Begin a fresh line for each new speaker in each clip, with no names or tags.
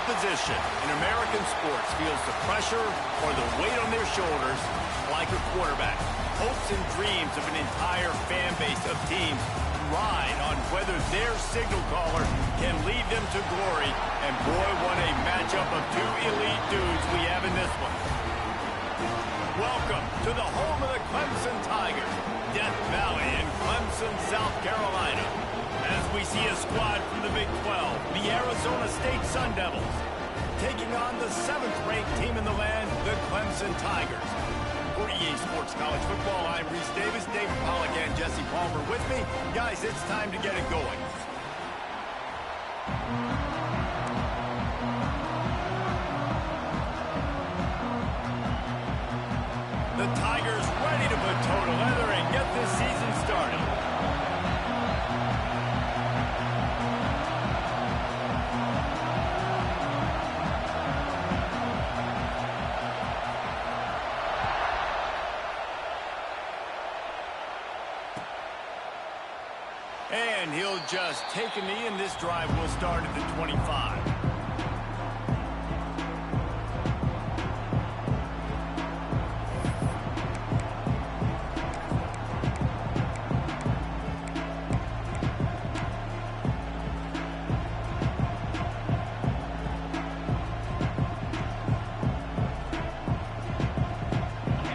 position in American sports feels the pressure or the weight on their shoulders like a quarterback. Hopes and dreams of an entire fan base of teams ride on whether their signal caller can lead them to glory. And boy, what a matchup of two elite dudes we have in this one. Welcome to the home of the Clemson Tigers, Death Valley in Clemson, South Carolina. As we see a squad from the Big 12, the Arizona State Sun Devils, taking on the 7th-ranked team in the land, the Clemson Tigers. For EA Sports College Football, I'm Reese Davis, David Pollack, and Jesse Palmer with me. Guys, it's time to get it going. The Tigers ready to put toe to leather and get this season started. And he'll just take a knee, and this drive will start at the 25.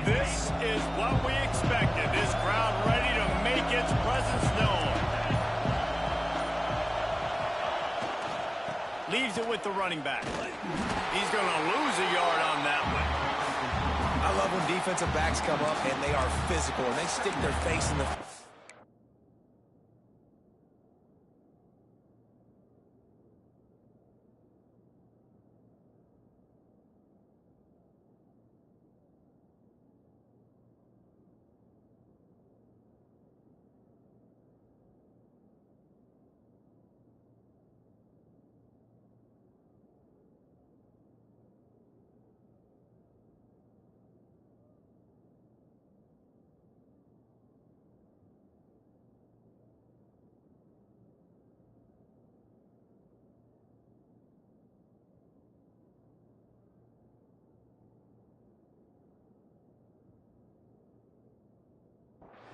This is what we expected. This crowd ready to make its presence known. Leaves it with the running back. He's going to lose a yard on that one.
I love when defensive backs come up and they are physical and they stick their face in the...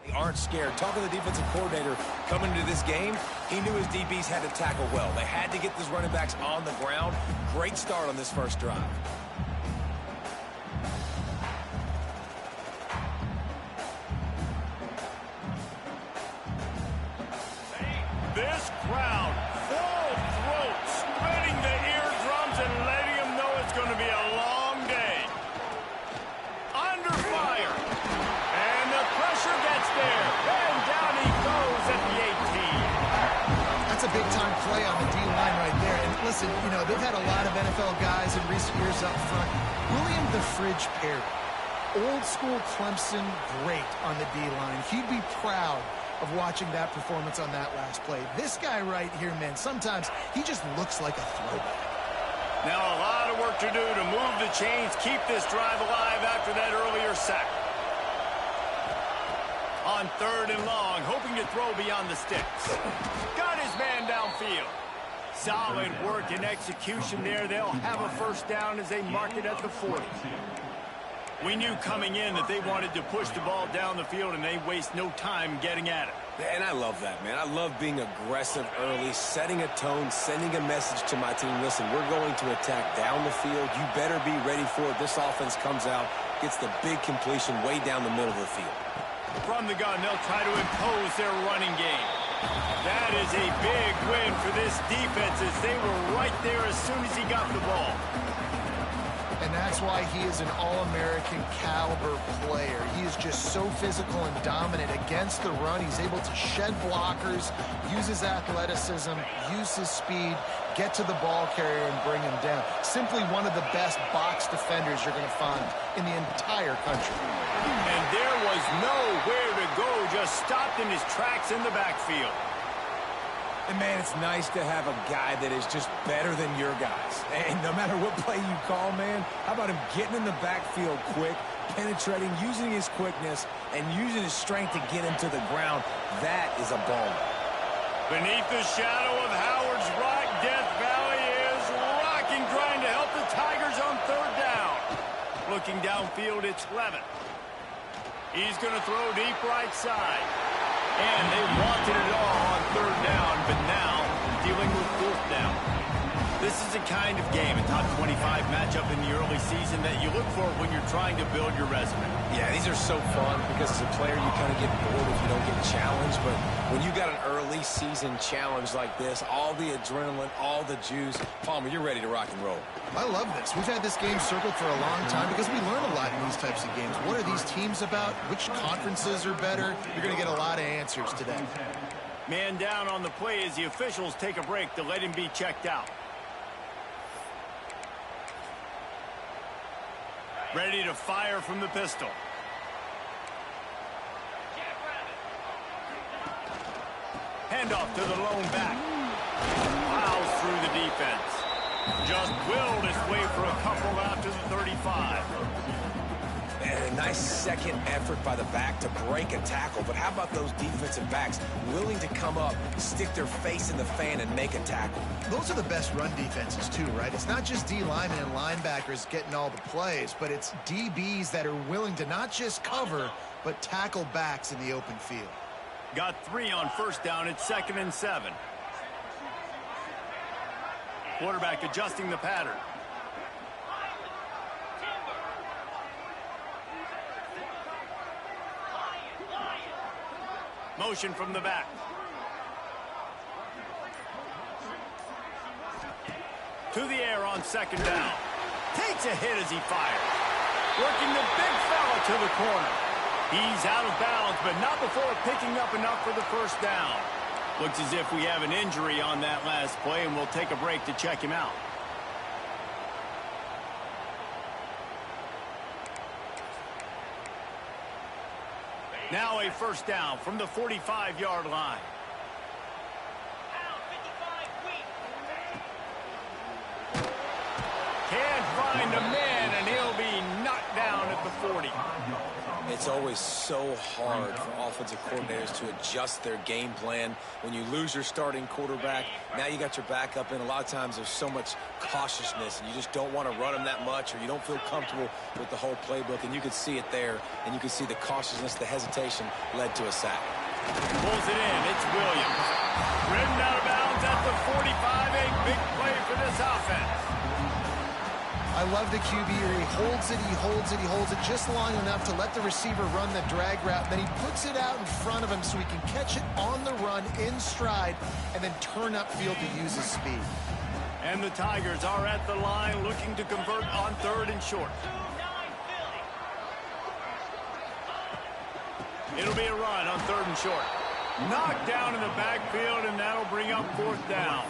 They aren't scared. Talking to the defensive coordinator coming into this game, he knew his DBs had to tackle well. They had to get these running backs on the ground. Great start on this first drive.
This crowd, full throat, spreading the eardrums and letting them know it's going to be a long day. Under fire. And the pressure gets there. And down he goes at the 18.
That's a big-time play on the D-line right there. And listen, you know, they've had a lot of NFL guys in recent years up front. William the Fridge Perry, old-school Clemson great on the D-line. He'd be proud of watching that performance on that last play. This guy right here, man, sometimes he just looks like a throwback.
Now a lot of work to do to move the chains, keep this drive alive after that earlier sack. On 3rd and long, hoping to throw beyond the sticks. Got his man downfield. Solid work and execution there. They'll have a first down as they mark it at the 40. We knew coming in that they wanted to push the ball down the field, and they waste no time getting at it.
And I love that, man. I love being aggressive early, setting a tone, sending a message to my team. Listen, we're going to attack down the field. You better be ready for it. This offense comes out, gets the big completion way down the middle of the field.
From the gun, they'll try to impose their running game. That is a big win for this defense as they were right there as soon as he got the ball.
And that's why he is an All-American caliber player. He is just so physical and dominant against the run. He's able to shed blockers, use his athleticism, use his speed, get to the ball carrier and bring him down. Simply one of the best box defenders you're going to find in the entire country.
And there was nowhere to go, just stopped in his tracks in the backfield.
And, man, it's nice to have a guy that is just better than your guys. And no matter what play you call, man, how about him getting in the backfield quick, penetrating, using his quickness, and using his strength to get him to the ground? That is a baller.
Beneath the shadow of Howard's Rock, Death Valley is rocking, grinding Looking downfield, it's Levin. He's going to throw deep right side. And they wanted it all on third down, but now dealing with fourth down. This is a kind of game, a top 25 matchup in the early season that you look for when you're trying to build your resume.
Yeah, these are so fun because as a player you kind of get bored if you don't get challenged, but when you got an early season challenge like this, all the adrenaline, all the juice, Palmer, you're ready to rock and roll.
I love this. We've had this game circled for a long time because we learn a lot in these types of games. What are these teams about? Which conferences are better? You're going to get a lot of answers today.
Man down on the play as the officials take a break to let him be checked out. Ready to fire from the pistol. Handoff to the lone back. Plows through the defense. Just willed his way for a couple out to the 35.
And a nice second effort by the back to break a tackle. But how about those defensive backs willing to come up, stick their face in the fan, and make a tackle?
Those are the best run defenses, too, right? It's not just D linemen and linebackers getting all the plays, but it's DBs that are willing to not just cover, but tackle backs in the open field.
Got 3 on first down. It's 2nd and 7. Quarterback adjusting the pattern. Motion from the back. To the air on 2nd down. Takes a hit as he fires. Working the big fella to the corner. He's out of bounds, but not before picking up enough for the first down. Looks as if we have an injury on that last play, and we'll take a break to check him out. Now a first down from the 45-yard line. Can't find a man, and he'll be knocked down at the 40.
It's always so hard for offensive coordinators to adjust their game plan. When you lose your starting quarterback, now you got your backup in. A lot of times there's so much cautiousness, and you just don't want to run them that much, or you don't feel comfortable with the whole playbook, and you can see it there, and you can see the cautiousness, the hesitation led to a sack.
Pulls it in. It's Williams. Ridden out of bounds at the 45. A big play for this offense.
I love the QB here. He holds it, he holds it, he holds it just long enough to let the receiver run the drag route. Then he puts it out in front of him so he can catch it on the run in stride and then turn upfield to use his speed.
And the Tigers are at the line looking to convert on 3rd and short. It'll be a run on 3rd and short. Knocked down in the backfield, and that'll bring up 4th down.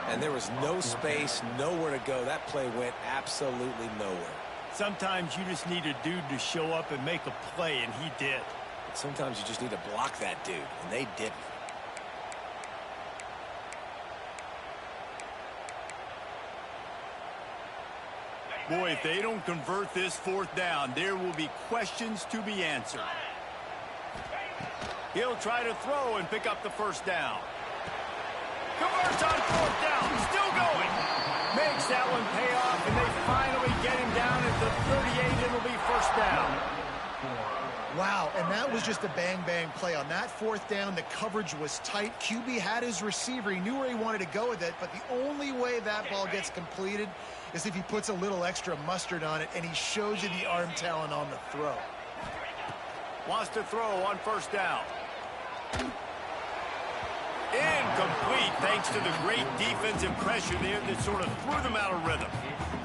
And there was no space, nowhere to go. That play went absolutely nowhere.
Sometimes you just need a dude to show up and make a play, and he did.
Sometimes you just need to block that dude, and they didn't.
Boy, if they don't convert this 4th down, there will be questions to be answered. He'll try to throw and pick up the first down. Converts on 4th down, still going. Makes that one pay off, and they finally get him down at the 38. It'll be first down.
Wow, and that was just a bang-bang play. On that 4th down, the coverage was tight. QB had his receiver. He knew where he wanted to go with it, but the only way that ball gets completed is if he puts a little extra mustard on it, and he shows you the arm talent on the throw.
Wants to throw on first down. Incomplete, thanks to the great defensive pressure there that sort of threw them out of rhythm.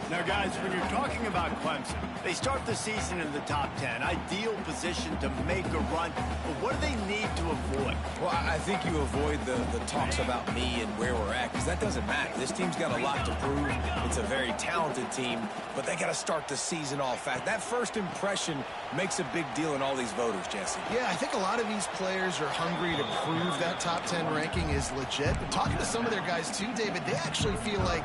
Now, guys, when you're talking about Clemson, they start the season in the top 10. Ideal position to make a run, but what do they need to avoid?
Well, I think you avoid the talks about me and where we're at, because that doesn't matter. This team's got a lot to prove. It's a very talented team, but they got to start the season off fast. That first impression makes a big deal in all these voters, Jesse.
Yeah, I think a lot of these players are hungry to prove that top 10 ranking is legit. But talking to some of their guys too, David, they actually feel like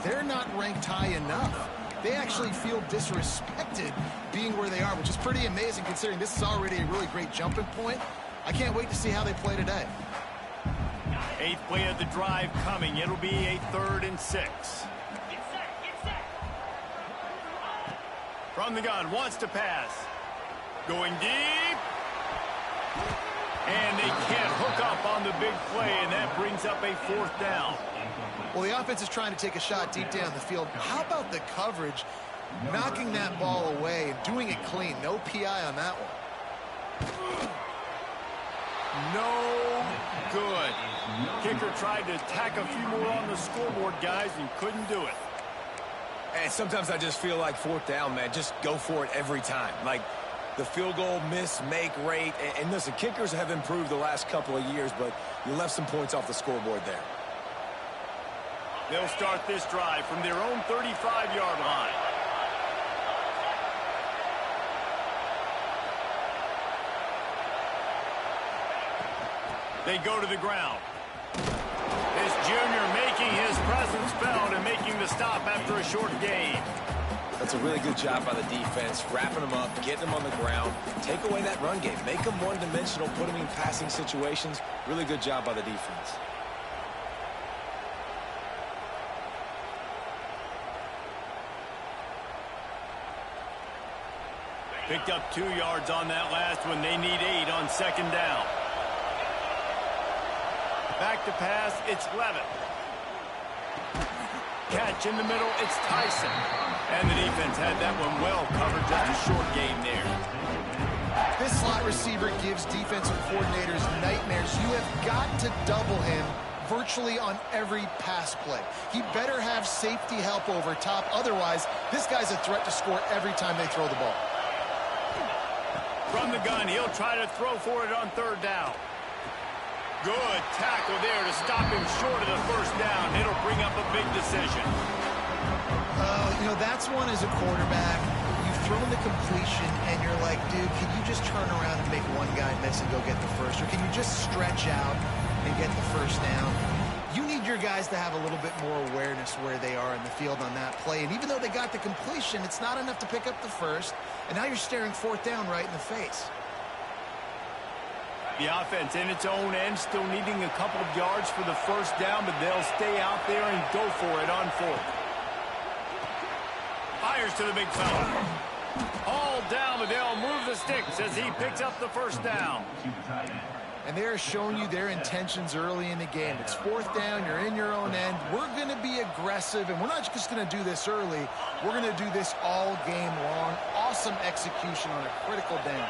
they're not ranked high enough. They actually feel disrespected being where they are, which is pretty amazing considering this is already a really great jumping point. I can't wait to see how they play today.
8th play of the drive coming. It'll be a 3rd and 6. From the gun, wants to pass. Going deep. And they can't hook up on the big play, and that brings up a 4th down.
Well, the offense is trying to take a shot deep down the field. How about the coverage, knocking that ball away and doing it clean? No PI on that one.
No good. Kicker tried to tack a few more on the scoreboard, guys, and couldn't do it.
And sometimes I just feel like 4th down, man. Just go for it every time. Like the field goal miss-make rate. And listen, kickers have improved the last couple of years, but you left some points off the scoreboard there.
They'll start this drive from their own 35-yard line. They go to the ground. This junior making his presence felt and making the stop after a short gain.
That's a really good job by the defense, wrapping them up, getting them on the ground. Take away that run game. Make them one-dimensional, put them in passing situations. Really good job by the defense.
Picked up 2 yards on that last one. They need 8 on 2nd down. Back to pass, it's Levitt. Catch in the middle, it's Tyson. And the defense had that one well covered, just a short gain there.
This slot receiver gives defensive coordinators nightmares. You have got to double him virtually on every pass play. He better have safety help over top. Otherwise, this guy's a threat to score every time they throw the ball.
From the gun, he'll try to throw for it on 3rd down. Good tackle there to stop him short of the 1st down. It'll bring up a big decision.
You know, that's one as a quarterback. You've thrown the completion, and you're like, dude, can you just turn around and make one guy miss and go get the first? Or can you just stretch out and get the 1st down? You need your guys to have a little bit more awareness where they are in the field on that play. And even though they got the completion, it's not enough to pick up the 1st. And now you're staring 4th down right in the face.
The offense in its own end, still needing a couple of yards for the 1st down, but they'll stay out there and go for it on 4th. Fires to the big fella. All down, but they'll move the sticks as he picks up the 1st down.
And they're showing you their intentions early in the game. It's 4th down, you're in your own end. We're going to be aggressive, and we're not just going to do this early. We're going to do this all game long. Awesome execution on a critical down.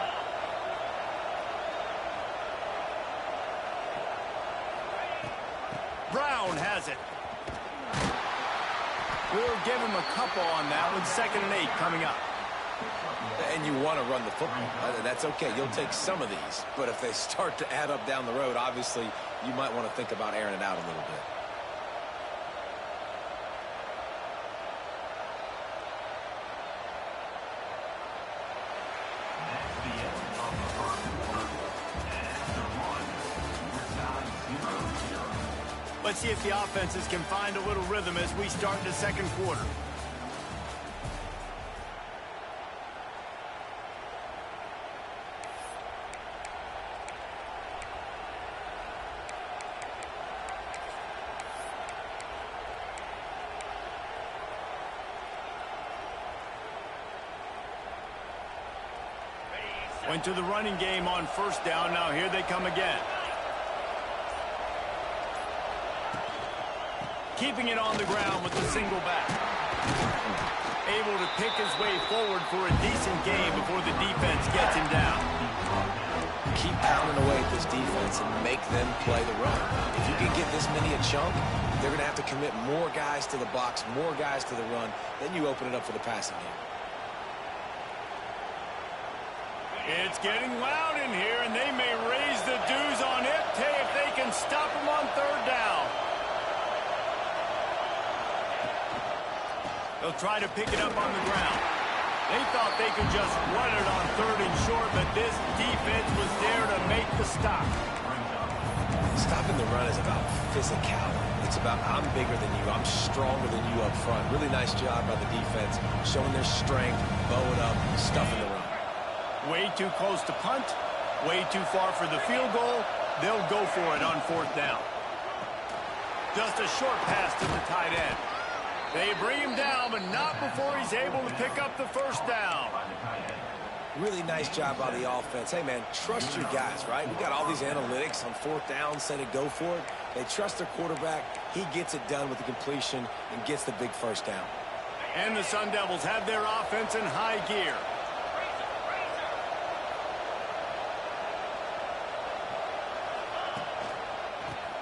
Brown has it. We'll give him a couple on that one. 2nd and 8 coming up.
And you want to run the football. That's okay. You'll take some of these. But if they start to add up down the road, obviously, you might want to think about airing it out a little bit.
Let's see if the offenses can find a little rhythm as we start the 2nd quarter. Went to the running game on 1st down. Now here they come again. Keeping it on the ground with the single back. Able to pick his way forward for a decent game before the defense gets him down.
Keep pounding away at this defense and make them play the run. If you can get this many a chunk, they're going to have to commit more guys to the box, more guys to the run. Then you open it up for the passing game.
It's getting loud in here, and they may raise the dues on it if they can stop him on 3rd down. They'll try to pick it up on the ground. They thought they could just run it on 3rd and short, but this defense was there to make the stop.
Stopping the run is about physicality. It's about I'm bigger than you, I'm stronger than you up front. Really nice job by the defense, showing their strength, bowing up, stuffing the run.
Way too close to punt, way too far for the field goal. They'll go for it on 4th down. Just a short pass to the tight end. They bring him down, but not before he's able to pick up the first down.
Really nice job by the offense. Hey, man, trust your guys, right? We got all these analytics on fourth down, saying to go for it. They trust their quarterback. He gets it done with the completion and gets the big first down.
And the Sun Devils have their offense in high gear.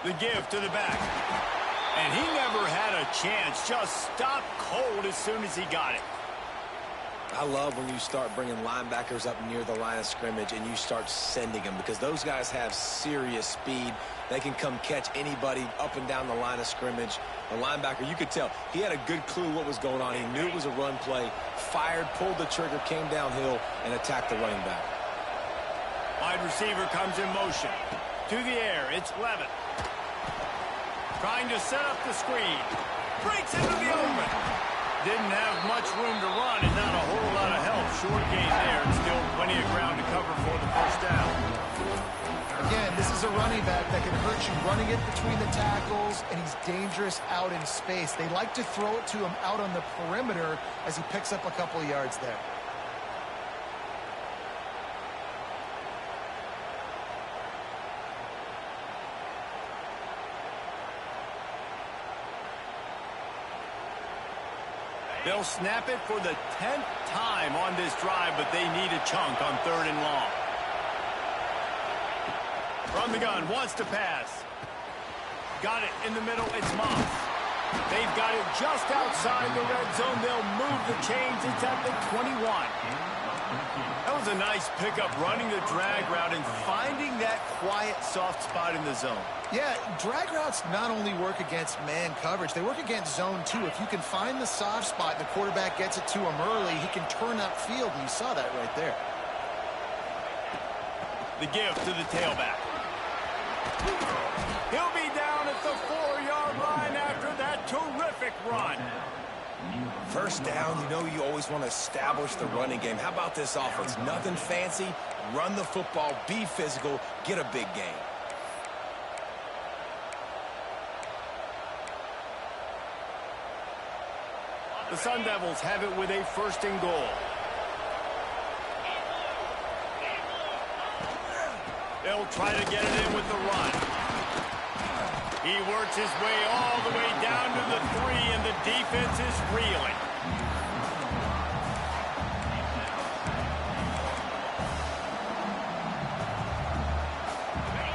The give to the back. And he never had a chance. Just stopped cold as soon as he got it.
I love when you start bringing linebackers up near the line of scrimmage and you start sending them, because those guys have serious speed. They can come catch anybody up and down the line of scrimmage. The linebacker, you could tell, he had a good clue what was going on. He knew it was a run play, fired, pulled the trigger, came downhill, and attacked the running back.
Wide receiver comes in motion. To the air, it's Levitt. Trying to set up the screen. Breaks into the open. Didn't have much room to run and not a whole lot of help. Short gain there and still plenty of ground to cover for the first down.
Again, this is a running back that can hurt you running it between the tackles, and he's dangerous out in space. They like to throw it to him out on the perimeter as he picks up a couple of yards there.
They'll snap it for the 10th time on this drive, but they need a chunk on 3rd and long. From the gun, wants to pass. Got it in the middle, it's Moss. They've got it just outside the red zone. They'll move the chains. It's at the 21. That was a nice pickup, running the drag route and finding that quiet, soft spot in the zone.
Yeah, drag routes not only work against man coverage, they work against zone too. If you can find the soft spot and the quarterback gets it to him early, he can turn upfield, and you saw that right there.
The give to the tailback. He'll be down at the 4-yard line after that terrific run.
First down, you know you always want to establish the running game. How about this offense? Nothing fancy. Run the football, be physical, get a big gain.
The Sun Devils have it with a 1st and goal. They'll try to get it in with the run. He works his way all the way down to the 3, and the defense is reeling.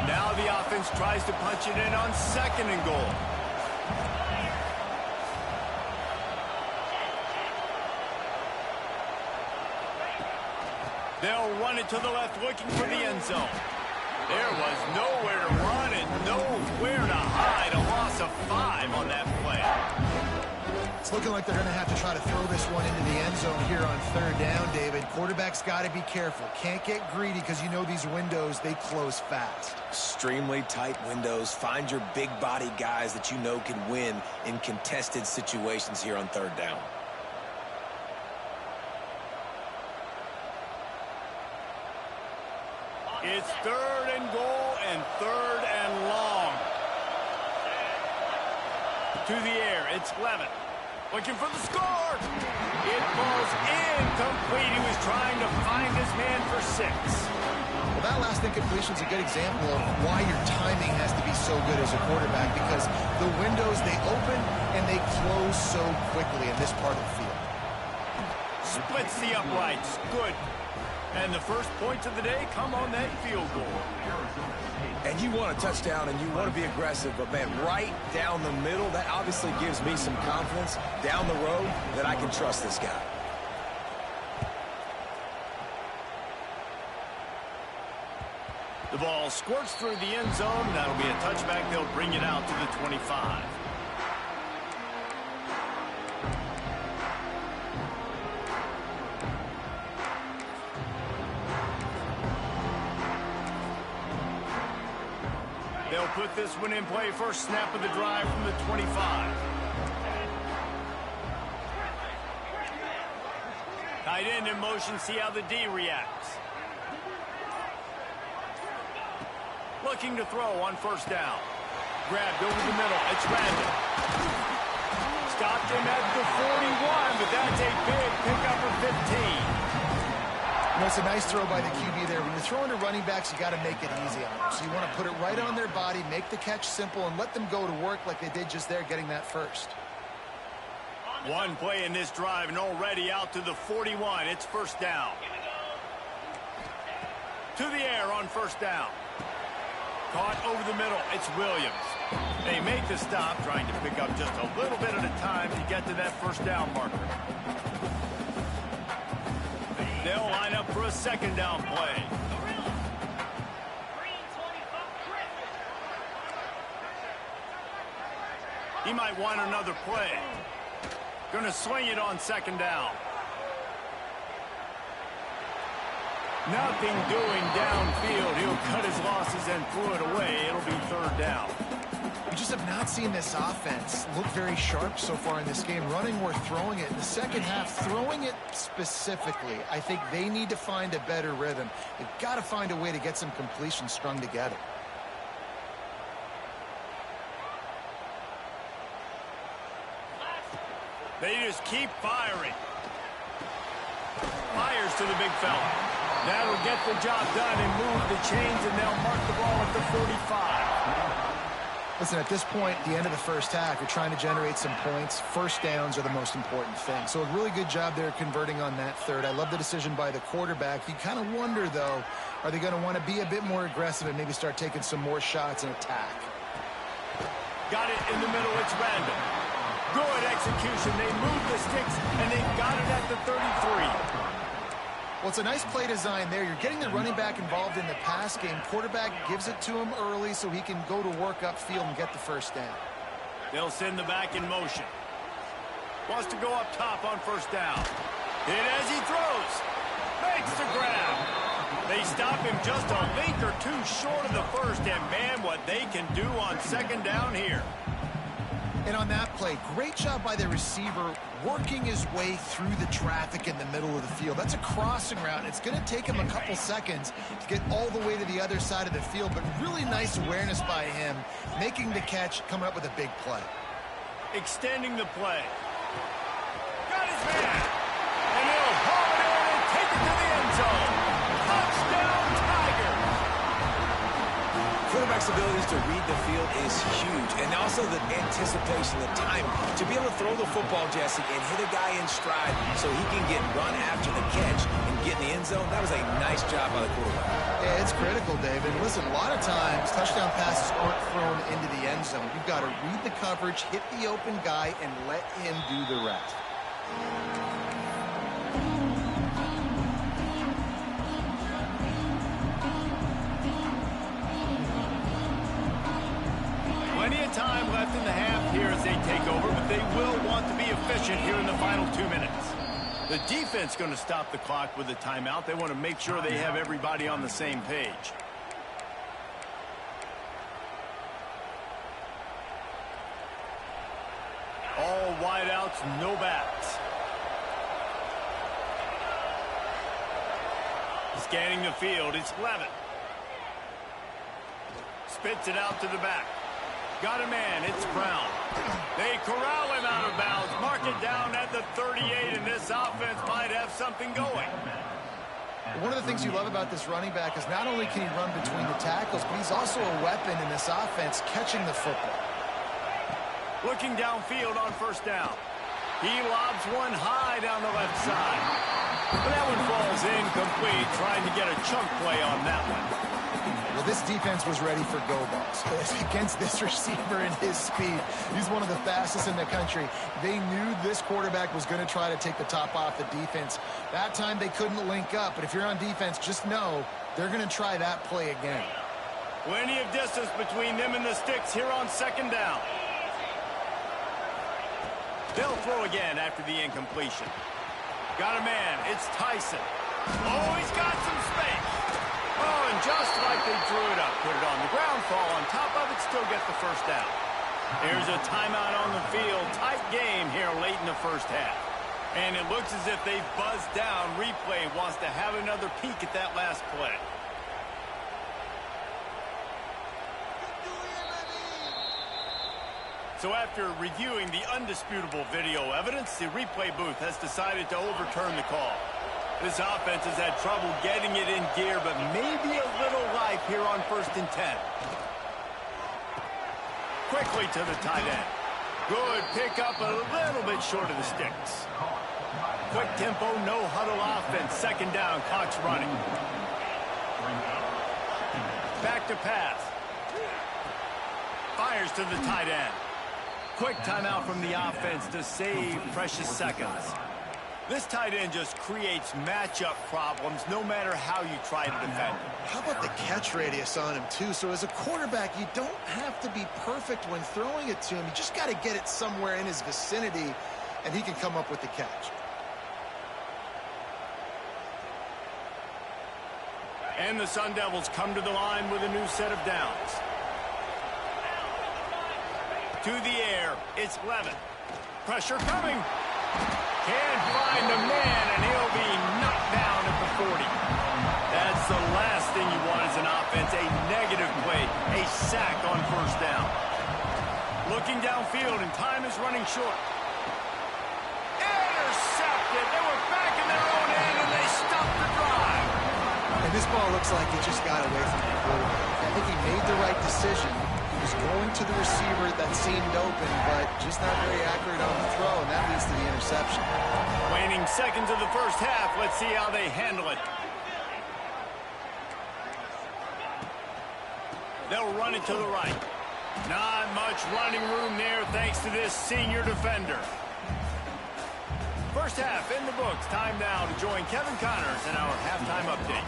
Now the offense tries to punch it in on 2nd and goal. They'll run it to the left, looking for the end zone. There was nowhere to run and nowhere to hide. A loss of 5 on that play.
It's looking like they're going to have to try to throw this one into the end zone here on 3rd down, David. Quarterback's got to be careful. Can't get greedy, because you know these windows, they close fast.
Extremely tight windows. Find your big body guys that you know can win in contested situations here on 3rd down.
It's 3rd and goal and 3rd and long. To the air, it's Levitt. Looking for the score. It falls incomplete. He was trying to find his man for 6.
Well, that last incompletion is a good example of why your timing has to be so good as a quarterback, because the windows, they open and they close so quickly in this part of the field.
Splits the uprights. Good. And the first points of the day come on that field goal.
And you want a touchdown and you want to be aggressive, but, man, right down the middle, that obviously gives me some confidence down the road that I can trust this guy.
The ball squirts through the end zone. That'll be a touchback. They'll bring it out to the 25. They'll put this one in play. First snap of the drive from the 25. Tight end in motion. See how the D reacts. Looking to throw on 1st down. Grabbed over the middle. It's Randall. Stopped him at the 41, but that's a big pickup of 15.
You know, it's a nice throw by the QB there. When you're throwing to running backs, you got to make it easy on them. So you want to put it right on their body, make the catch simple, and let them go to work like they did just there, getting that first.
One play in this drive, and already out to the 41. It's first down. To the air on first down. Caught over the middle. It's Williams. They make the stop, trying to pick up just a little bit at a time to get to that first down marker. They'll line up for a second down play. He might want another play. Going to swing it on second down. Nothing doing downfield. He'll cut his losses and throw it away. It'll be third down.
We just have not seen this offense look very sharp so far in this game. Running or throwing it. In the second half, throwing it specifically, I think they need to find a better rhythm. They've got to find a way to get some completion strung together.
They just keep firing. Fires to the big fella. That'll get the job done and move the chains, and they'll mark the ball at the 45.
Listen, at this point, the end of the first half, you're trying to generate some points. First downs are the most important thing. So a really good job there converting on that third. I love the decision by the quarterback. You kind of wonder, though, are they going to want to be a bit more aggressive and maybe start taking some more shots and attack?
Got it in the middle. It's random. Good execution. They move the sticks, and they've got it at the 33.
Well, it's a nice play design there. You're getting the running back involved in the pass game. Quarterback gives it to him early so he can go to work upfield and get the first down.
They'll send the back in motion. Wants to go up top on first down. Hit as he throws. Makes the grab. They stop him just a link or two short of the first, and man, what they can do on second down here.
And on that play, great job by the receiver working his way through the traffic in the middle of the field. That's a crossing route. It's going to take him a couple seconds to get all the way to the other side of the field, but really nice awareness by him, making the catch, coming up with a big play.
Extending the play. Got his man. And he'll haul it in and take it to the end zone. Touchdown, Tigers.
Quarterback's abilities to read the field is huge, and also the anticipation, the time to be able to throw the football, Jesse, and hit a guy in stride so he can get run after the catch and get in the end zone. That was a nice job by the quarterback.
Yeah, it's critical, David. Listen, a lot of times touchdown passes aren't thrown into the end zone. You've got to read the coverage, hit the open guy, and let him do the rest.
Plenty of time left in the half here as they take over, but they will want to be efficient here in the final 2 minutes. The defense going to stop the clock with a timeout. They want to make sure they have everybody on the same page. All wideouts, no backs. Scanning the field, it's Levin. Spits it out to the back. Got a man, it's Brown. They corral him out of bounds, mark it down at the 38, and this offense might have something going.
One of the things you love about this running back is not only can he run between the tackles, but he's also a weapon in this offense, catching the football.
Looking downfield on first down. He lobs one high down the left side. But that one falls incomplete, trying to get a chunk play on that one.
Well, this defense was ready for go balls. Against this receiver and his speed, he's one of the fastest in the country. They knew this quarterback was going to try to take the top off the defense. That time they couldn't link up, but if you're on defense, just know they're going to try that play again.
Plenty of distance between them and the sticks here on second down. They'll throw again after the incompletion. Got a man, it's Tyson. Oh, he's got some space. Oh, and just like they drew it up, put it on the ground, fall on top of it, still get the first down. There's a timeout on the field. Tight game here late in the first half. And it looks as if they've buzzed down. Replay wants to have another peek at that last play. So after reviewing the undisputable video evidence, the replay booth has decided to overturn the call. This offense has had trouble getting it in gear, but maybe a little life here on 1st and 10. Quickly to the tight end. Good pickup, a little bit short of the sticks. Quick tempo, no huddle offense. 2nd down, clock's running. Back to pass. Fires to the tight end. Quick timeout from the offense to save precious seconds. This tight end just creates matchup problems no matter how you try to defend him.
How about the catch radius on him, too? So as a quarterback, you don't have to be perfect when throwing it to him. You just got to get it somewhere in his vicinity, and he can come up with the catch.
And the Sun Devils come to the line with a new set of downs. To the air, it's Levin. Pressure coming. Can't find a man, and he'll be knocked down at the 40. That's the last thing you want as an offense, a negative play, a sack on 1st down. Looking downfield, and time is running short. Intercepted. They were back in their own end, and they stopped the drive.
And this ball looks like he just got away from the quarterback. I think he made the right decision. He was going to the receiver that seemed open, but just not very accurate on the throw, and that leads to the interception.
Waning seconds of the 1st half. Let's see how they handle it. They'll run it to the right. Not much running room there thanks to this senior defender. 1st half in the books. Time now to join Kevin Connors in our halftime update.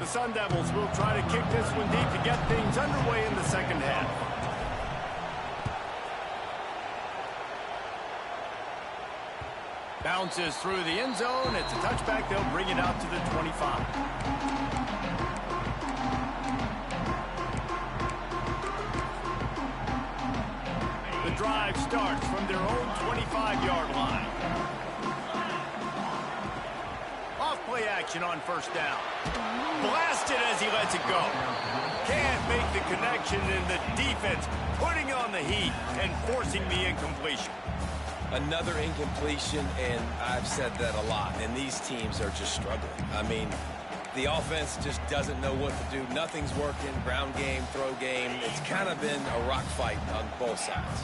The Sun Devils will try to kick this one deep to get things underway in the 2nd half. Bounces through the end zone. It's a touchback. They'll bring it out to the 25. The drive starts from their own 25-yard line. Off-play action on 1st down. Blasted as he lets it go. Can't make the connection, and the defense putting on the heat and forcing the incompletion.
Another incompletion, and I've said that a lot, and these teams are just struggling. I mean, the offense just doesn't know what to do. Nothing's working. Ground game, throw game. It's kind of been a rock fight on both sides.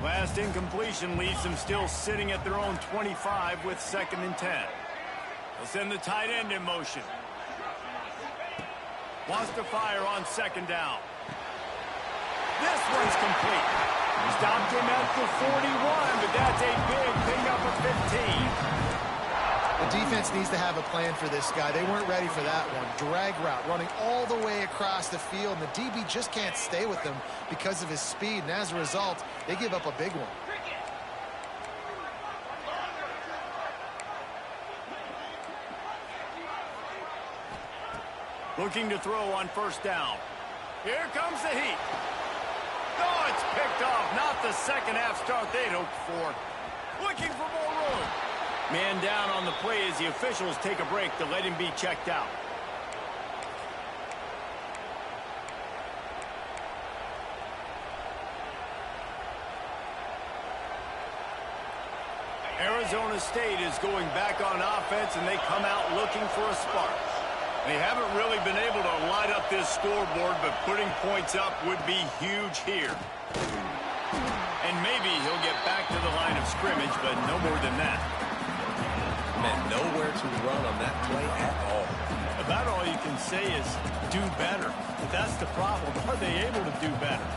Last incompletion leaves them still sitting at their own 25 with 2nd and 10. They'll send the tight end in motion. Wants to fire on 2nd down. This one's complete. Stopped him at the 41, but that's a big pickup of 15.
The defense needs to have a plan for this guy. They weren't ready for that one. Drag route, running all the way across the field, and the DB just can't stay with him because of his speed, and as a result, they give up a big one.
Looking to throw on 1st down. Here comes the heat. Oh, it's picked off. Not the 2nd half start they'd hoped for. Looking for more room. Man down on the play as the officials take a break to let him be checked out. Arizona State is going back on offense, and they come out looking for a spark. They haven't really been able to light up this scoreboard, but putting points up would be huge here. And maybe he'll get back to the line of scrimmage, but no more than that.
Man, nowhere to run on that play at all.
About all you can say is do better. But that's the problem. Are they able to do better?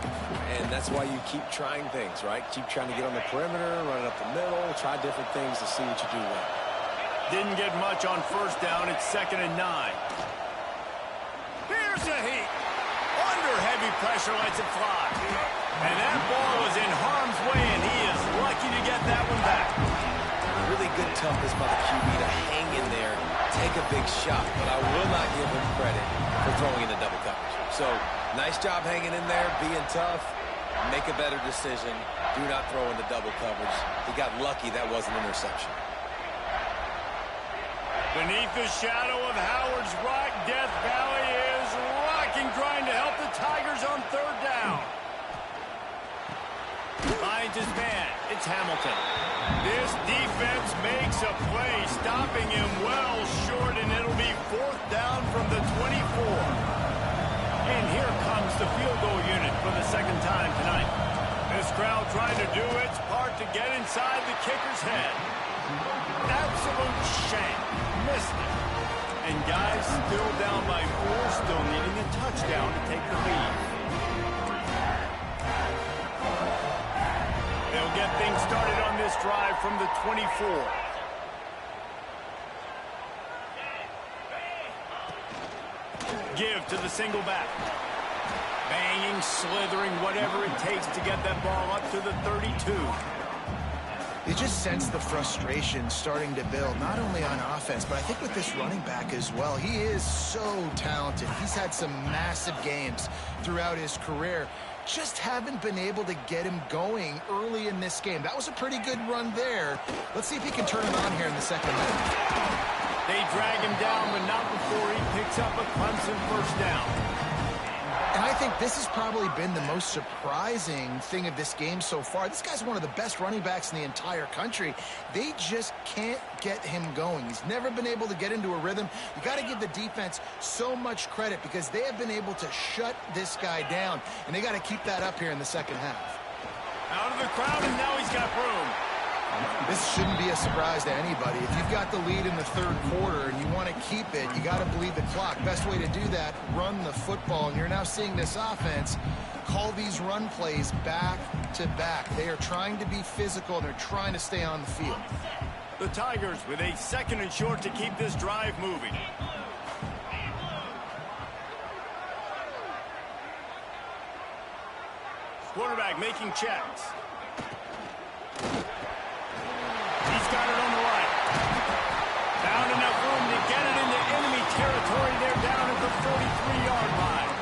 And that's why you keep trying things, right? Keep trying to get on the perimeter, run it up the middle, try different things to see what you do well.
Didn't get much on 1st down. It's 2nd and 9. Here's a heat. Under heavy pressure, lets it fly. And that ball was in harm's way, and he is lucky to get that one back.
Really good toughness by the QB to hang in there, take a big shot, but I will not give him credit for throwing into double coverage. So, nice job hanging in there, being tough, make a better decision, do not throw into double coverage. He got lucky that was an interception.
Beneath the shadow of Howard's Rock, Death Valley is rocking, trying to help the Tigers on third down. Finds his man. It's Hamilton. This defense makes a play, stopping him well short, and it'll be fourth down from the 24. And here comes the field goal unit for the second time tonight. This crowd trying to do its part to get inside the kicker's head. Absolute shank. Missed it. And guys still down by 4, still needing a touchdown to take the lead. They'll get things started on this drive from the 24. Give to the single back. Banging, slithering, whatever it takes to get that ball up to the 32.
You just sense the frustration starting to build, not only on offense, but I think with this running back as well. He is so talented. He's had some massive games throughout his career. Just haven't been able to get him going early in this game. That was a pretty good run there. Let's see if he can turn it on here in the second half.
They drag him down, but not before he picks up a Clemson first down.
And I think this has probably been the most surprising thing of this game so far. This guy's one of the best running backs in the entire country. They just can't get him going. He's never been able to get into a rhythm. You got to give the defense so much credit because they have been able to shut this guy down, and they got to keep that up here in the second half.
Out of the crowd, and now he's got room.
This shouldn't be a surprise to anybody. If you've got the lead in the third quarter and you want to keep it, you got to bleed the clock. Best way to do that, run the football. And you're now seeing this offense call these run plays back to back. They are trying to be physical, and they're trying to stay on the field.
The Tigers with a 2nd and short to keep this drive moving. Quarterback making checks. He's got it on the right. Found enough room to get it into enemy territory. They're down at the 43-yard line.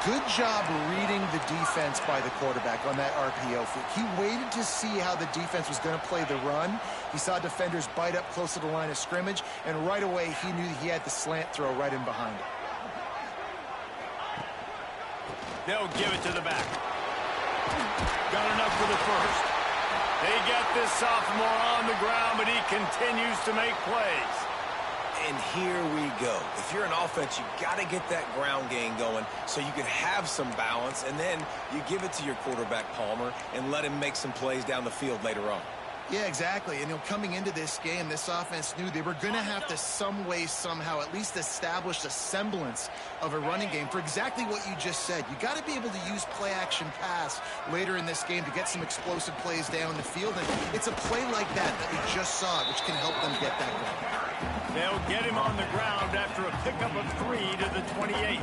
Good job reading the defense by the quarterback on that RPO flick. He waited to see how the defense was going to play the run. He saw defenders bite up close to the line of scrimmage, and right away he knew he had the slant throw right in behind it.
They'll give it to the back. Got enough for the first. They get this sophomore on the ground, but he continues to make plays.
And here we go. If you're an offense, you got to get that ground game going so you can have some balance, and then you give it to your quarterback, Palmer, and let him make some plays down the field later on.
Yeah, exactly. And coming into this game, this offense knew they were going to have to some way, somehow, at least establish a semblance of a running game for exactly what you just said. You got to be able to use play-action pass later in this game to get some explosive plays down the field. And it's a play like that we just saw, which can help them get that going.
They'll get him on the ground after a pickup of 3 to the 28.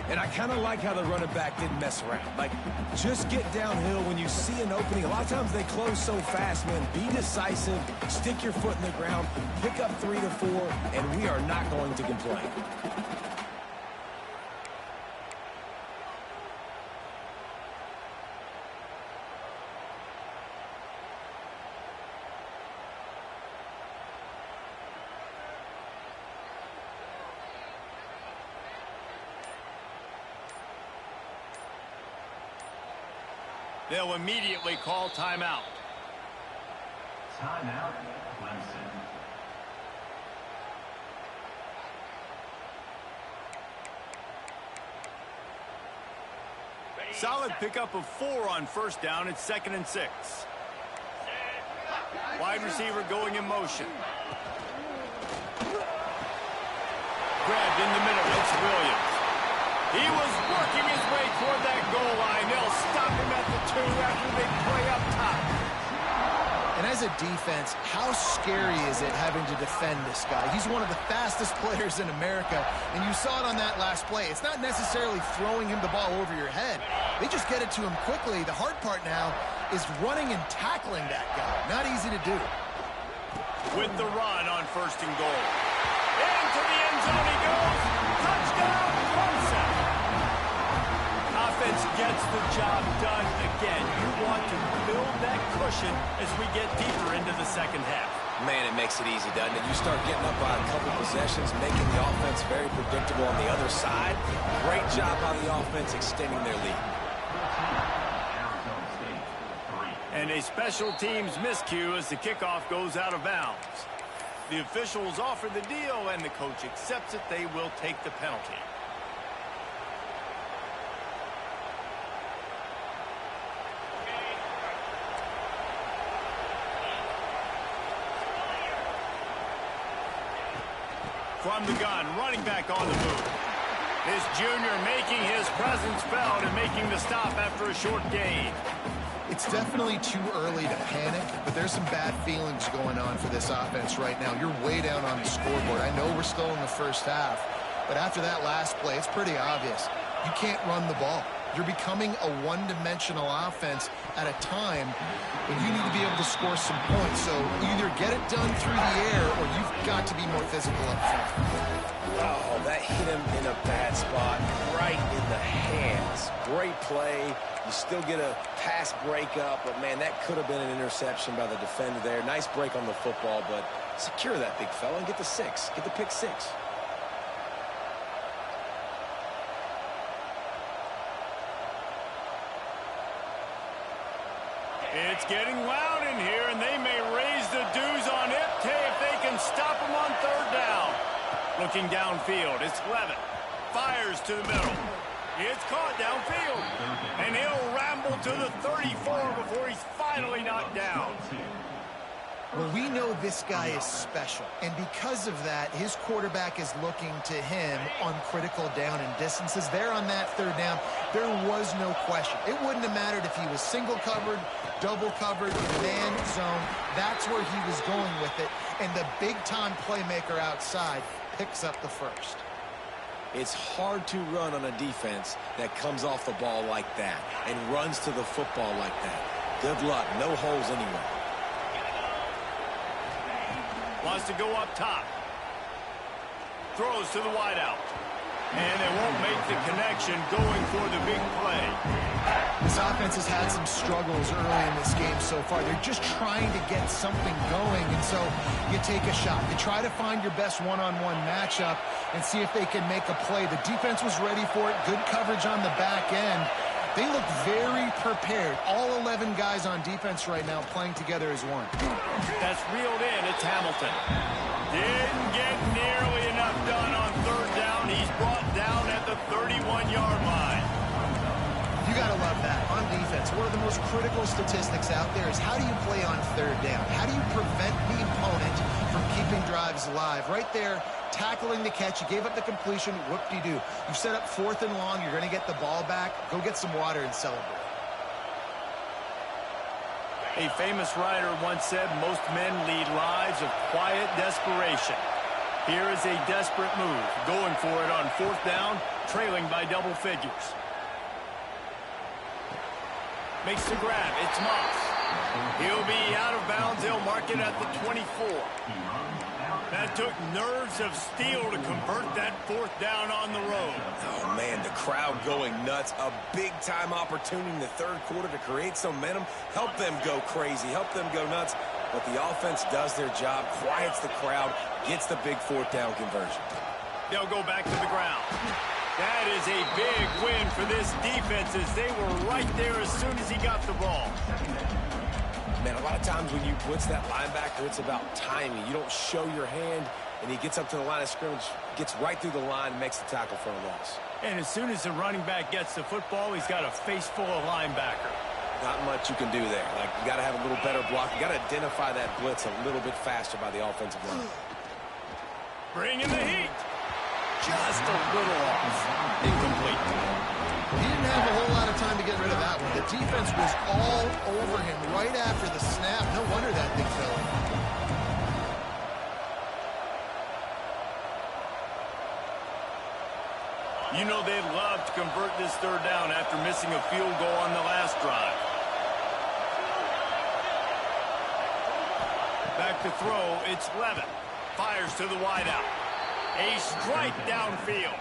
And I kind of like how the running back didn't mess around. Like, just get downhill when you see an opening. A lot of times they close so fast, man. Be decisive, stick your foot in the ground, pick up 3 to 4, and we are not going to complain.
They'll immediately call timeout.
Timeout, Clemson.
Solid pickup of 4 on first down. It's 2nd and 6. Wide receiver going in motion. Grabbed in the middle. It's Williams. He was working his way toward that goal line. They'll stop him at the 2 after they play up top.
And as a defense, how scary is it having to defend this guy? He's one of the fastest players in America, and you saw it on that last play. It's not necessarily throwing him the ball over your head. They just get it to him quickly. The hard part now is running and tackling that guy. Not easy to do.
With the run on 1st and goal. Into the end zone he goes. Touchdown, Clemson. Offense gets the job done again. You want to build that cushion as we get deeper into the second half.
Man, it makes it easy, doesn't it? You start getting up by a couple possessions, making the offense very predictable on the other side. Great job by the offense extending their lead.
And a special teams miscue as the kickoff goes out of bounds. The officials offer the deal, and the coach accepts it. They will take the penalty. From the gun, running back on the move. This junior making his presence felt and making the stop after a short gain.
It's definitely too early to panic, but there's some bad feelings going on for this offense right now. You're way down on the scoreboard. I know we're still in the first half, but after that last play, it's pretty obvious. You can't run the ball. You're becoming a one-dimensional offense at a time when you need to be able to score some points. So either get it done through the air or you've got to be more physical up front.
Oh, that hit him in a bad spot, right in the hands. Great play. You still get a pass breakup, but, man, that could have been an interception by the defender there. Nice break on the football, but secure that big fella and get the 6. Get the pick 6.
It's getting loud in here, and they may raise the dues on it if they can stop him on third down. Looking downfield, it's Levitt. Fires to the middle. It's caught downfield. And he'll ramble to the 34 before he's finally knocked down.
Well, we know this guy is special, and because of that, his quarterback is looking to him on critical down and distances. There on that third down, there was no question. It wouldn't have mattered if he was single covered, double covered, man zone. That's where he was going with it, and the big-time playmaker outside picks up the first.
It's hard to run on a defense that comes off the ball like that and runs to the football like that. Good luck. No holes anywhere.
Wants to go up top. Throws to the wideout. And they won't make the connection going for the big play.
This offense has had some struggles early in this game so far. They're just trying to get something going, and so you take a shot. You try to find your best one-on-one matchup and see if they can make a play. The defense was ready for it. Good coverage on the back end. They look very prepared. All 11 guys on defense right now playing together as one.
That's reeled in. It's Hamilton. Didn't get nearly enough done on third down. He's brought down at the 31-yard line.
You got to love that. On defense, one of the most critical statistics out there is how do you play on third down? How do you prevent the opponent from keeping drives alive? Right there, tackling the catch. You gave up the completion. Whoop-de-doo. You set up 4th and long. You're going to get the ball back. Go get some water and celebrate.
A famous writer once said, most men lead lives of quiet desperation. Here is a desperate move. Going for it on 4th down, trailing by double figures. Makes the grab. It's Moss. He'll be out of bounds. They'll mark it at the 24. That took nerves of steel to convert that 4th down on the road.
Oh, man, the crowd going nuts. A big-time opportunity in the third quarter to create some momentum. Help them go crazy. Help them go nuts. But the offense does their job, quiets the crowd, gets the big 4th down conversion.
They'll go back to the ground. That is a big win for this defense as they were right there as soon as he got the ball.
Man, a lot of times when you blitz that linebacker, it's about timing. You don't show your hand, and he gets up to the line of scrimmage, gets right through the line, makes the tackle for a loss.
And as soon as the running back gets the football, he's got a face full of linebacker.
Not much you can do there. Like, you got to have a little better block. You got to identify that blitz a little bit faster by the offensive line.
Bringing the heat. Just a little off. Incomplete.
He didn't have a whole lot of time to get rid of that one. The defense was all over him right after the snap. No wonder that thing fell in.
You know they'd love to convert this third down after missing a field goal on the last drive. Back to throw, it's Levitt. Fires to the wideout. A strike downfield.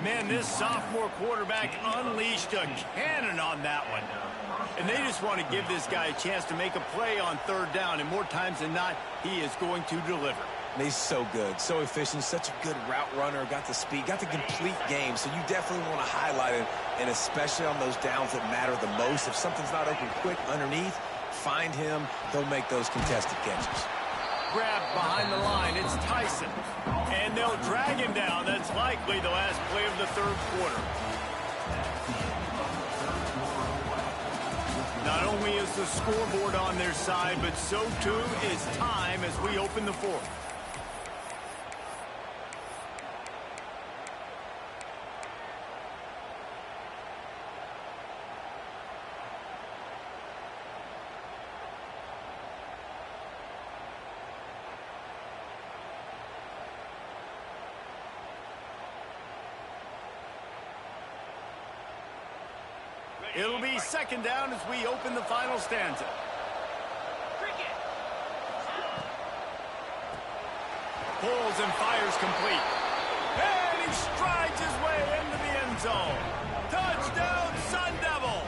Man, this sophomore quarterback unleashed a cannon on that one. And they just want to give this guy a chance to make a play on third down, and more times than not, he is going to deliver.
And he's so good, so efficient, such a good route runner, got the speed, got the complete game, so you definitely want to highlight it, and especially on those downs that matter the most. If something's not open quick underneath, find him, he'll make those contested catches.
Grabbed behind the line, it's Tyson. And they'll drag him down. That's likely the last play of the third quarter. Not only is the scoreboard on their side, but so too is time as we open the fourth. It'll be second down as we open the final stanza. Pulls and fires complete. And he strides his way into the end zone. Touchdown, Sun Devils!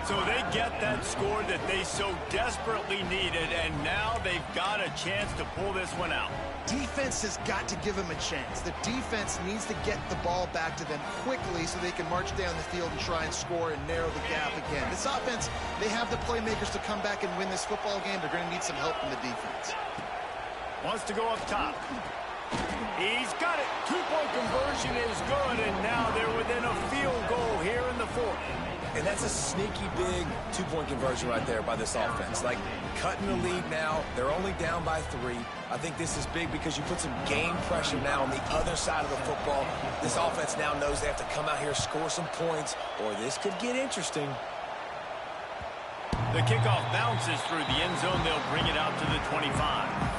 So they get that score that they so desperately needed, and now they've got a chance to pull this one out.
Defense has got to give them a chance. The defense needs to get the ball back to them quickly so they can march down the field and try and score and narrow the gap again. This offense, they have the playmakers to come back and win this football game. They're going to need some help from the defense.
Wants to go up top. He's got it. Two-point conversion is good, and now they're within a field goal here in the fourth.
And that's a sneaky big two-point conversion right there by this offense. Like, cutting the lead now. They're only down by 3. I think this is big because you put some game pressure now on the other side of the football. This offense now knows they have to come out here, score some points, or this could get interesting.
The kickoff bounces through the end zone. They'll bring it out to the 25.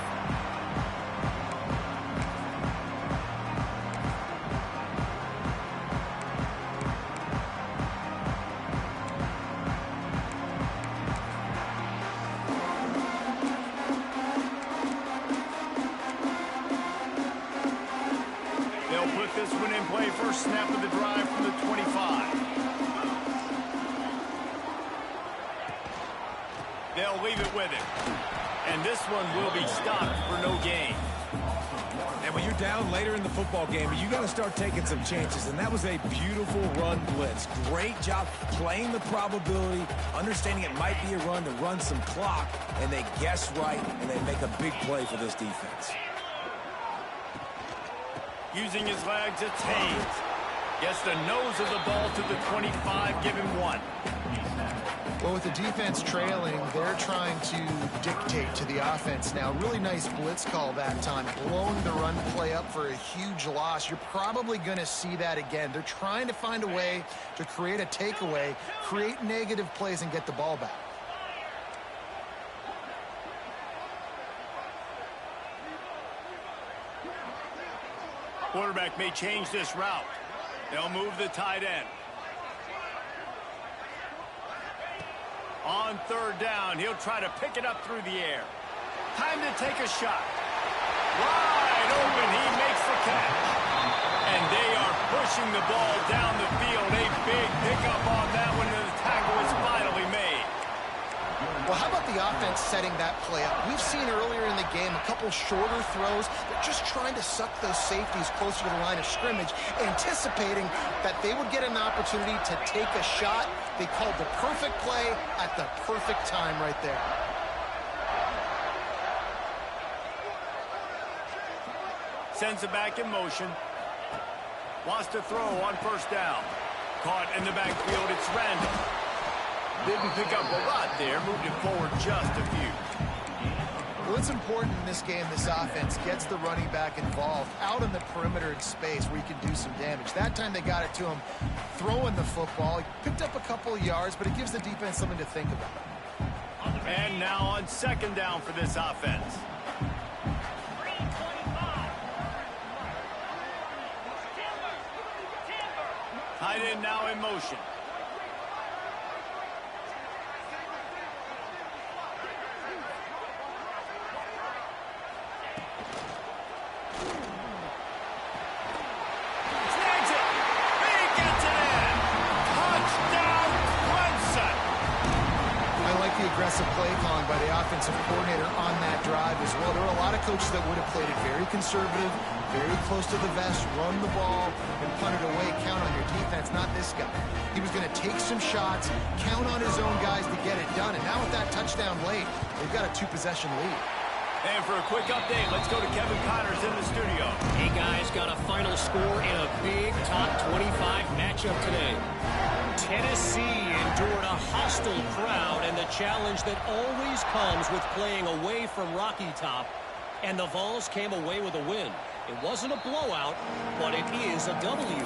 This one in play, first snap of the drive from the 25. They'll leave it with him. And this one will be stopped for no gain.
And when you're down later in the football game, you got to start taking some chances. And that was a beautiful run blitz. Great job playing the probability, understanding it might be a run to run some clock. And they guess right, and they make a big play for this defense.
Using his legs, it's Haynes. Gets the nose of the ball to the 25, give him 1.
Well, with the defense trailing, they're trying to dictate to the offense now. Really nice blitz call that time, blowing the run play up for a huge loss. You're probably going to see that again. They're trying to find a way to create a takeaway, create negative plays, and get the ball back.
Quarterback may change this route. They'll move the tight end. On third down, he'll try to pick it up through the air. Time to take a shot. Wide open, he makes the catch. And they are pushing the ball down the field. A big pickup on that one, and the tackle is finally made.
Well, how about the offense setting that play up? We've seen earlier in the game a couple shorter throws. They're just trying to suck those safeties closer to the line of scrimmage, anticipating that they would get an opportunity to take a shot. They called the perfect play at the perfect time right there.
Sends it back in motion. Wants to throw on first down. Caught in the backfield, it's Randall. Didn't pick up a lot there, moved it forward just a few.
Well, it's important in this game, this offense gets the running back involved out in the perimeter in space where you can do some damage. That time they got it to him throwing the football. He picked up a couple of yards, but it gives the defense something to think about.
And now on second down for this offense. Tight end now in motion.
offensive coordinator on that drive as well. There were a lot of coaches that would have played it very conservative, very close to the vest, run the ball, and punt it away. Count on your defense, not this guy. He was going to take some shots, count on his own guys to get it done. And now with that touchdown late, they've got a 2-possession lead.
And for a quick update, let's go to Kevin Connors in the studio.
Hey, guys, got a final score in a big top 25 matchup today. Tennessee endured a hostile crowd and the challenge that always comes with playing away from Rocky Top. And the Vols came away with a win. It wasn't a blowout, but it is a W.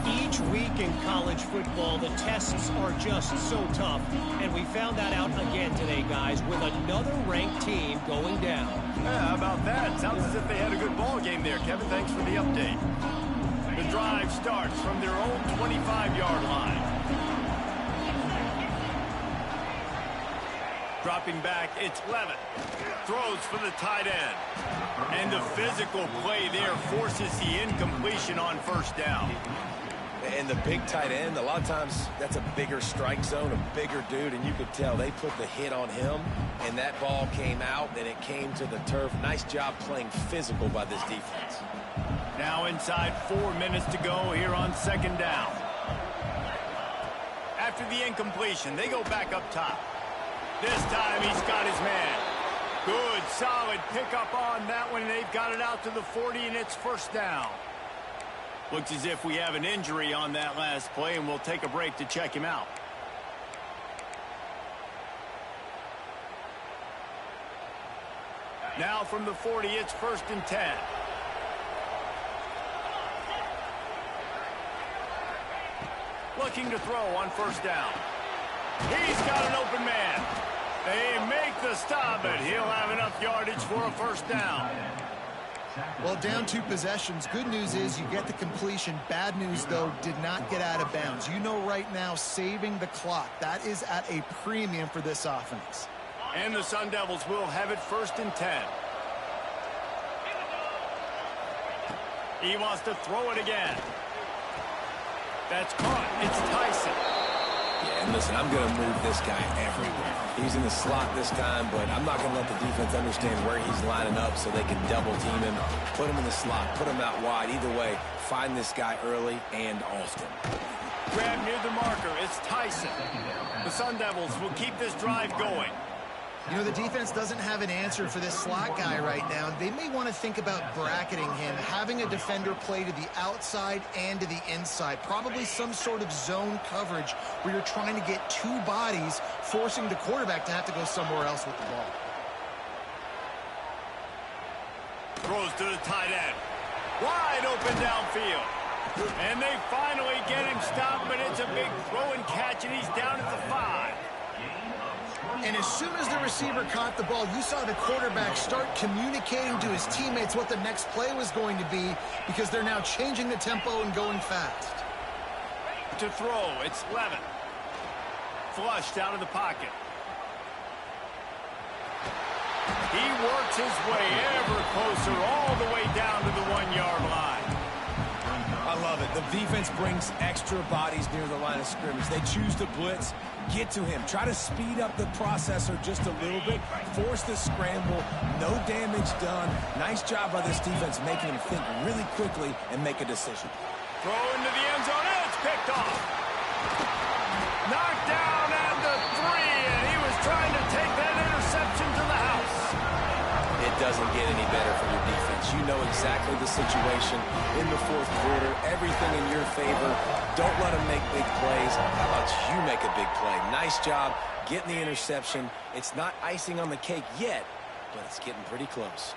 Each week in college football, the tests are just so tough. And we found that out again today, guys, with another ranked team going down.
Yeah, how about that? Sounds as if they had a good ball game there, Kevin. Thanks for the update. The drive starts from their own 25-yard line. Dropping back, it's Levitt. Throws for the tight end. And the physical play there forces the incompletion on first down.
And the big tight end, a lot of times that's a bigger strike zone, a bigger dude, and you could tell they put the hit on him, and that ball came out, and it came to the turf. Nice job playing physical by this defense.
Now inside 4 minutes to go here on second down. After the incompletion, they go back up top. This time he's got his man. Good, solid pickup on that one. They've got it out to the 40, and it's first down. Looks as if we have an injury on that last play, and we'll take a break to check him out. Now from the 40, it's 1st and 10. Looking to throw on first down. He's got an open man. They make the stop, but he'll have enough yardage for a first down.
Well, down 2 possessions. Good news is you get the completion. Bad news, though, did not get out of bounds. You know right now, saving the clock. That is at a premium for this offense.
And the Sun Devils will have it 1st and 10. He wants to throw it again. That's caught. It's Tyson.
Yeah, and listen, I'm going to move this guy everywhere. He's in the slot this time, but I'm not going to let the defense understand where he's lining up so they can double team him. Put him in the slot, put him out wide. Either way, find this guy early and often.
Grab near the marker. It's Tyson. The Sun Devils will keep this drive going.
You know, the defense doesn't have an answer for this slot guy right now. They may want to think about bracketing him, having a defender play to the outside and to the inside. Probably some sort of zone coverage where you're trying to get 2 bodies, forcing the quarterback to have to go somewhere else with the ball.
Throws to the tight end. Wide open downfield. And they finally get him stopped, but it's a big throw and catch, and he's down at the 5.
And as soon as the receiver caught the ball, you saw the quarterback start communicating to his teammates what the next play was going to be, because they're now changing the tempo and going fast.
To throw, it's Levitt. Flushed out of the pocket. He works his way ever closer all the way down to the 1-yard line.
I love it. The defense brings extra bodies near the line of scrimmage. They choose to blitz, get to him, try to speed up the processor just a little bit, force the scramble, no damage done. Nice job by this defense making him think really quickly and make a decision.
Throw into the end zone, and it's picked off. Knocked down at the 3, and he was trying to take that interception to the house.
It doesn't get any better for your defense. You know exactly the situation in the 4th quarter. Everything in your favor. Don't let them make big plays. How about you make a big play? Nice job getting the interception. It's not icing on the cake yet, but it's getting pretty close.